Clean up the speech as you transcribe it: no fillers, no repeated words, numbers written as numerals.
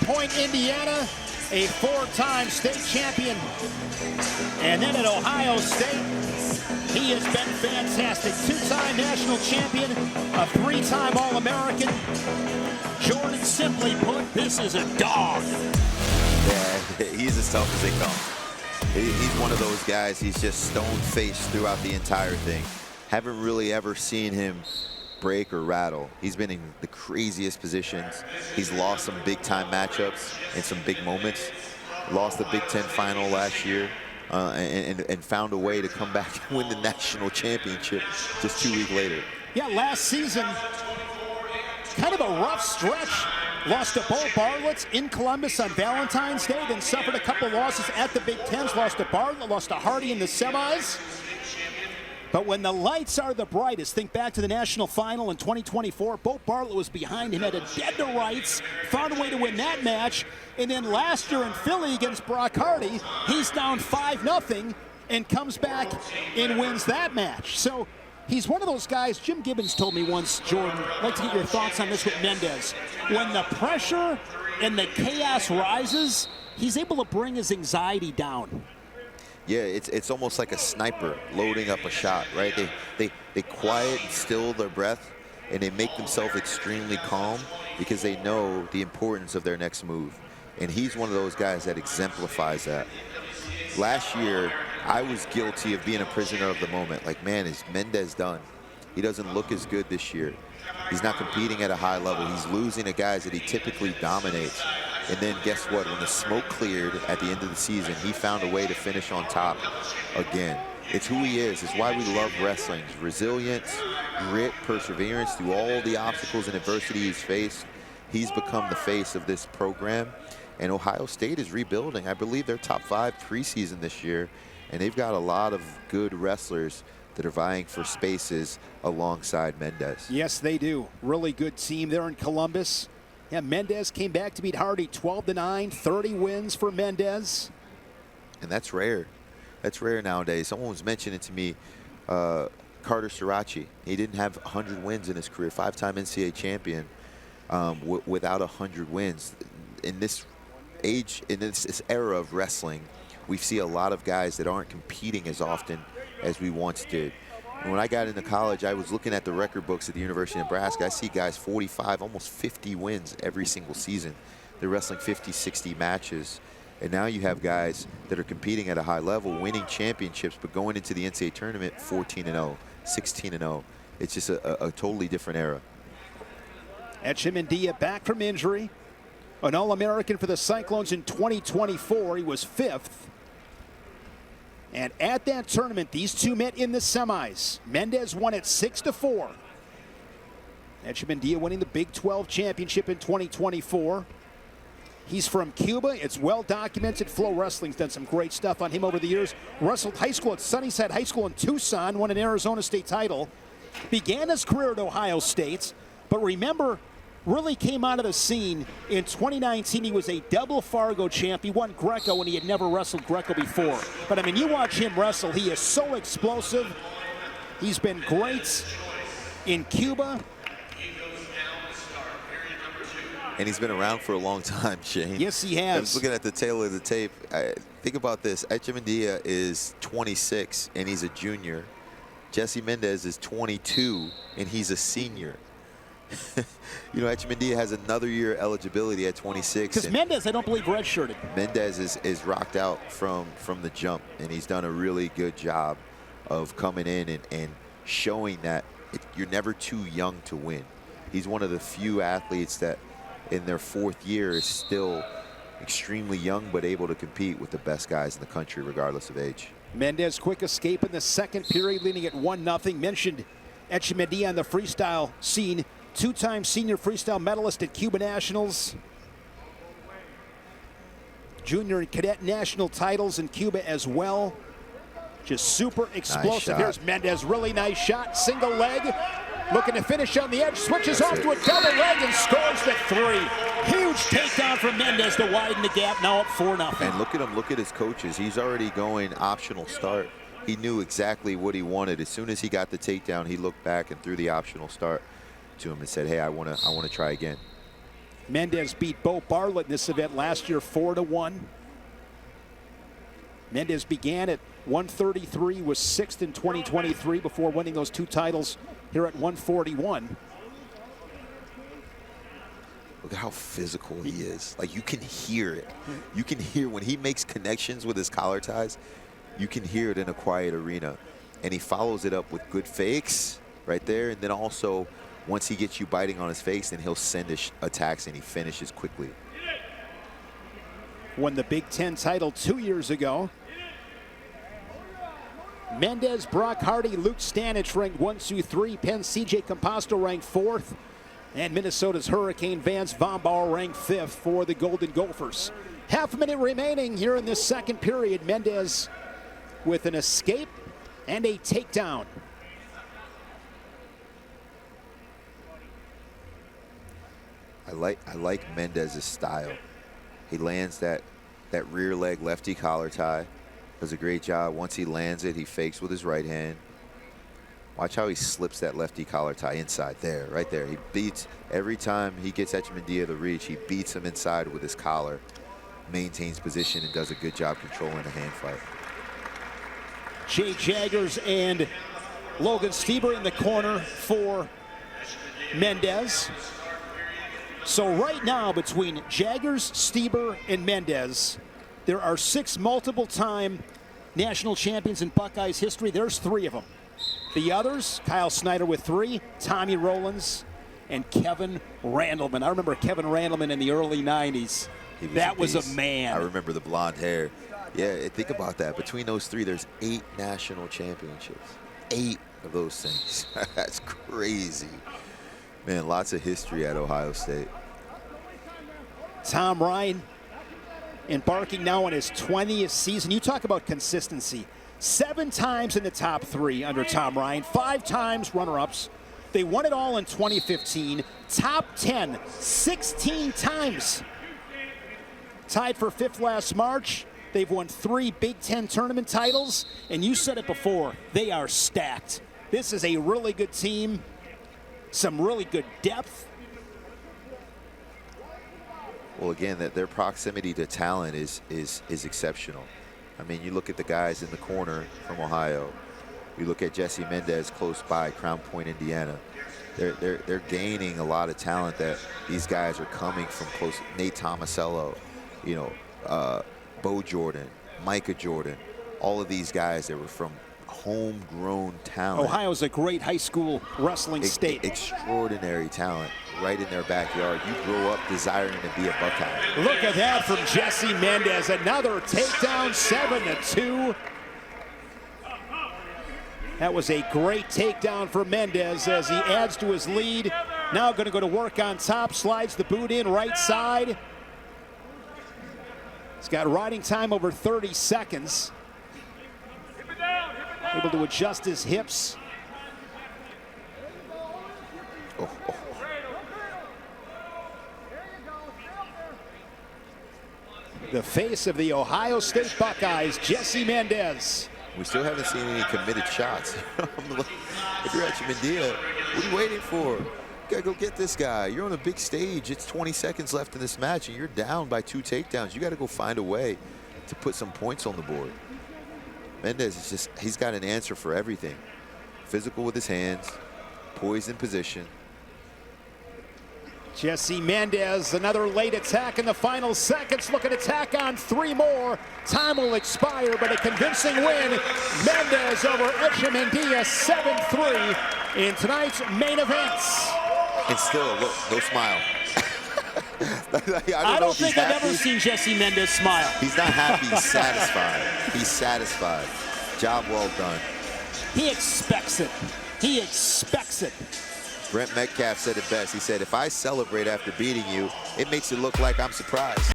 Point, Indiana, a 4-time state champion. And then at Ohio State, he has been fantastic. 2-time national champion, a 3-time All-American. Jordan, simply put, this is a dog. Yeah, he's as tough as they come. He's one of those guys, he's just stone-faced throughout the entire thing. Haven't really ever seen him break or rattle. He's been in the craziest positions. He's lost some big-time matchups and some big moments. Lost the Big Ten final last year and found a way to come back and win the national championship just 2 weeks later. Yeah, last season, kind of a rough stretch. Lost to Bo Bartlett in Columbus on Valentine's Day, then suffered a couple losses at the Big Tens. Lost to Bartlett, lost to Hardy in the semis. But when the lights are the brightest, think back to the national final in 2024. Bo Bartlett was behind him, had a dead to rights, found a way to win that match. And then last year in Philly against Brock Hardy, he's down 5-0 and comes back and wins that match. So he's one of those guys. Jim Gibbons told me once, Jordan, I'd like to get your thoughts on this with Mendez. When the pressure and the chaos rises, he's able to bring his anxiety down. Yeah, it's almost like a sniper loading up a shot, right? They quiet and still their breath, and they make themselves extremely calm because they know the importance of their next move. And he's one of those guys that exemplifies that. Last year, I was guilty of being a prisoner of the moment. Like, man, is Mendez done? He doesn't look as good this year. He's not competing at a high level. He's losing to guys that he typically dominates. And then guess what? When the smoke cleared at the end of the season, he found a way to finish on top again. It's who he is. It's why we love wrestling. Resilience, grit, perseverance through all the obstacles and adversity he's faced. He's become the face of this program. And Ohio State is rebuilding. I believe they're top 5 preseason this year. And they've got a lot of good wrestlers that are vying for spaces alongside Mendez. Yes, they do. Really good team there in Columbus. Yeah, Mendez came back to beat Hardy 12-9, 30 wins for Mendez. And that's rare. That's rare nowadays. Someone was mentioning to me, Carter Sirachi. He didn't have 100 wins in his career, 5-time NCAA champion without 100 wins. In this age, in this era of wrestling, we see a lot of guys that aren't competing as often as we once did. And when I got into college, I was looking at the record books at the University of Nebraska. I see guys 45, almost 50 wins every single season. They're wrestling 50, 60 matches. And now you have guys that are competing at a high level, winning championships, but going into the NCAA tournament 14-0, 16-0. It's just a totally different era. Echemendia back from injury. An All-American for the Cyclones in 2024. He was 5th. And at that tournament, these two met in the semis. Mendez won it 6-4. Echemendia winning the Big 12 championship in 2024. He's from Cuba. It's well documented. FloWrestling's done some great stuff on him over the years. Wrestled high school at Sunnyside High School in Tucson, won an Arizona State title. Began his career at Ohio State, but remember, really came out of the scene in 2019. He was a double Fargo champ. He won Greco when he had never wrestled Greco before. But I mean, you watch him wrestle, he is so explosive. He's been great in Cuba. And he's been around for a long time, Shane. Yes, he has. I was looking at the tail of the tape. Think about this. Echemendia is 26, and he's a junior. Jesse Mendez is 22, and he's a senior. You know, Echemendia has another year eligibility at 26. Because Mendez, I don't believe, redshirted. Mendez is rocked out from the jump, and he's done a really good job of coming in and showing that you're never too young to win. He's one of the few athletes that in their 4th year is still extremely young but able to compete with the best guys in the country regardless of age. Mendez quick escape in the 2nd period, leading at 1-0. Mentioned Echemendia on the freestyle scene. 2-time senior freestyle medalist at Cuba Nationals. Junior and cadet national titles in Cuba as well. Just super explosive. Nice. Here's Mendez, really nice shot. Single leg, looking to finish on the edge. Switches off to a double leg and scores the 3. Huge takedown from Mendez to widen the gap, now up 4-0. And look at him, look at his coaches. He's already going optional start. He knew exactly what he wanted. As soon as he got the takedown, he looked back and threw the optional start to him and said, hey, I want to try again. Mendez beat Bo Bartlett in this event last year 4-1. Mendez began at 133, was 6th in 2023 before winning those 2 titles here at 141. Look at how physical he is. Like, you can hear it. You can hear when he makes connections with his collar ties, you can hear it in a quiet arena. And he follows it up with good fakes right there. And then also, once he gets you biting on his face, then he'll send his attacks and he finishes quickly. Won the Big Ten title 2 years ago. Mendez, Brock Hardy, Luke Stanich ranked 1, 2, 3. Penn CJ Composto ranked 4th. And Minnesota's Hurricane Vance Von Bauer ranked 5th for the Golden Gophers. Half a minute remaining here in this second period. Mendez with an escape and a takedown. I like Mendez's style. He lands that rear leg lefty collar tie. Does a great job. Once he lands it, he fakes with his right hand. Watch how he slips that lefty collar tie inside there, right there. He beats, every time he gets Echemendia the reach, he beats him inside with his collar, maintains position, and does a good job controlling the hand fight. Jay Jaggers and Logan Stieber in the corner for Mendez. So right now, between Jaggers, Stieber, and Mendez, there are 6 multiple-time national champions in Buckeyes history. There's 3 of them. The others, Kyle Snyder with 3, Tommy Rowlands, and Kevin Randleman. I remember Kevin Randleman in the early 90s. That was a man. I remember the blonde hair. Yeah, think about that. Between those 3, there's 8 national championships. 8 of those things. That's crazy. Man, lots of history at Ohio State. Tom Ryan embarking now on his 20th season. You talk about consistency. 7 times in the top 3 under Tom Ryan, 5 times runner-ups. They won it all in 2015. Top 10, 16 times. Tied for 5th last March. They've won 3 Big Ten tournament titles, and you said it before, they are stacked. This is a really good team, some really good depth. Well, again, their proximity to talent is exceptional. I mean, you look at the guys in the corner from Ohio. You look at Jesse Mendez close by, Crown Point, Indiana. They're gaining a lot of talent that these guys are coming from close. Nate Tomasello, you know, Bo Jordan, Micah Jordan, all of these guys that were from homegrown talent. Ohio's a great high school wrestling state. Extraordinary talent right in their backyard. You grow up desiring to be a Buckeye. Look at that from Jesse Mendez. Another takedown, 7-2. That was a great takedown for Mendez as he adds to his lead. Now going to go to work on top, slides the boot in right side. He's got riding time over 30 seconds. Able to adjust his hips. The face of the Ohio State Buckeyes, Jesse Mendez. We still haven't seen any committed shots. If you're Echemendia, what are you waiting for? You gotta go get this guy. You're on a big stage. It's 20 seconds left in this match, and you're down by 2 takedowns. You gotta go find a way to put some points on the board. Mendez is just, he's got an answer for everything. Physical with his hands, poised in position. Jesse Mendez, another late attack in the final seconds. Look at attack on 3 more. Time will expire, but a convincing win. Mendez over Echemendia, 7-3 in tonight's main events. And still, look, no smile. I don't think I've ever seen Jesse Mendez smile. He's not happy, he's satisfied. He's satisfied. Job well done. He expects it. He expects it. Brent Metcalf said it best. He said, if I celebrate after beating you, it makes it look like I'm surprised.